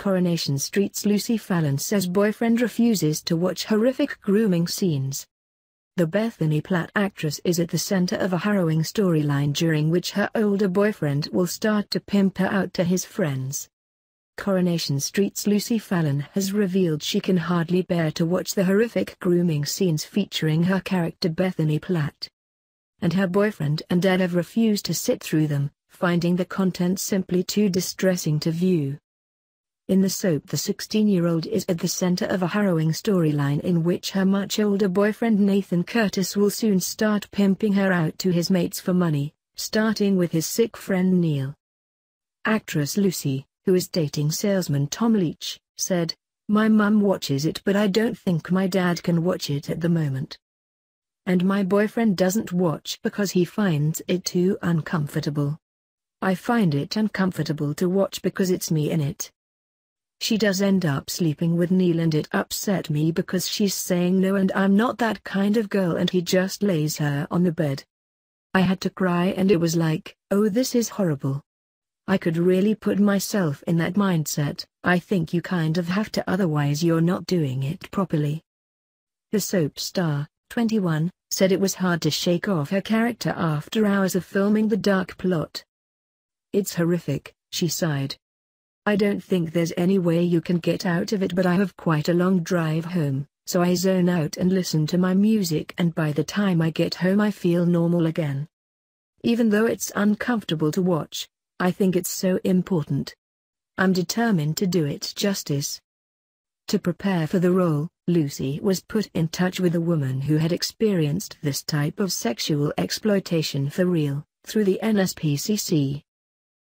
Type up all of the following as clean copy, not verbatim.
Coronation Street's Lucy Fallon says boyfriend refuses to watch horrific grooming scenes. The Bethany Platt actress is at the center of a harrowing storyline during which her older boyfriend will start to pimp her out to his friends. Coronation Street's Lucy Fallon has revealed she can hardly bear to watch the horrific grooming scenes featuring her character Bethany Platt. And her boyfriend and dad have refused to sit through them, finding the content simply too distressing to view. In the soap, the 16-year-old is at the center of a harrowing storyline in which her much older boyfriend Nathan Curtis will soon start pimping her out to his mates for money, starting with his sick friend Neil. Actress Lucy, who is dating salesman Tom Leach, said, "My mum watches it, but I don't think my dad can watch it at the moment. And my boyfriend doesn't watch because he finds it too uncomfortable. I find it uncomfortable to watch because it's me in it. She does end up sleeping with Neil and it upset me because she's saying no and I'm not that kind of girl and he just lays her on the bed. I had to cry and it was like, oh, this is horrible. I could really put myself in that mindset. I think you kind of have to, otherwise you're not doing it properly." The soap star, 21, said it was hard to shake off her character after hours of filming the dark plot. "It's horrific," she sighed. "I don't think there's any way you can get out of it, but I have quite a long drive home, so I zone out and listen to my music, and by the time I get home I feel normal again. Even though it's uncomfortable to watch, I think it's so important. I'm determined to do it justice." To prepare for the role, Lucy was put in touch with a woman who had experienced this type of sexual exploitation for real, through the NSPCC.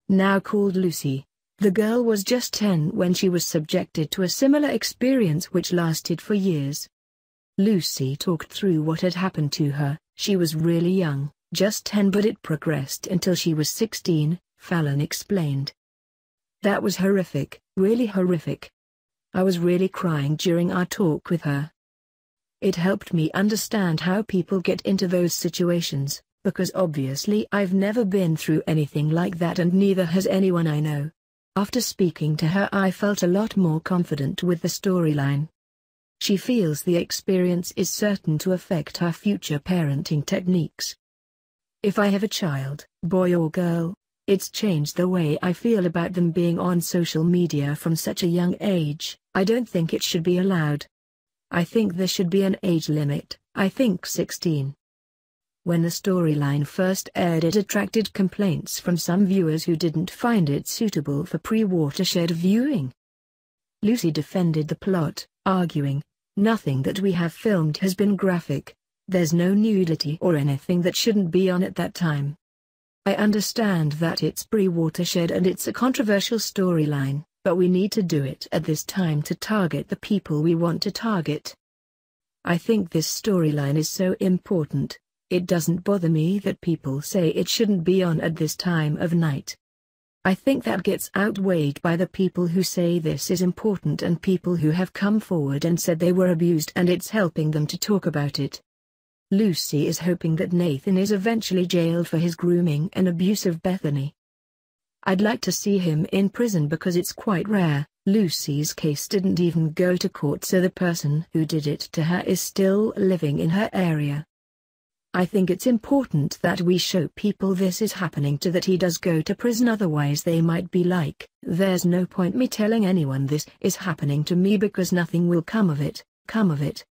Now called Lucy, the girl was just 10 when she was subjected to a similar experience which lasted for years. Lucy talked through what had happened to her. She was really young, just 10, but it progressed until she was 16, Fallon explained. "That was horrific, really horrific. I was really crying during our talk with her. It helped me understand how people get into those situations, because obviously I've never been through anything like that and neither has anyone I know. After speaking to her I felt a lot more confident with the storyline." She feels the experience is certain to affect her future parenting techniques. "If I have a child, boy or girl, it's changed the way I feel about them being on social media from such a young age. I don't think it should be allowed. I think there should be an age limit, I think 16. When the storyline first aired, it attracted complaints from some viewers who didn't find it suitable for pre-watershed viewing. Lucy defended the plot, arguing, "Nothing that we have filmed has been graphic. There's no nudity or anything that shouldn't be on at that time. I understand that it's pre-watershed and it's a controversial storyline, but we need to do it at this time to target the people we want to target. I think this storyline is so important. It doesn't bother me that people say it shouldn't be on at this time of night. I think that gets outweighed by the people who say this is important and people who have come forward and said they were abused and it's helping them to talk about it." Lucy is hoping that Nathan is eventually jailed for his grooming and abuse of Bethany. "I'd like to see him in prison because it's quite rare. Lucy's case didn't even go to court, so the person who did it to her is still living in her area. I think it's important that we show people this is happening to, that he does go to prison, otherwise they might be like, there's no point me telling anyone this is happening to me because nothing will come of it.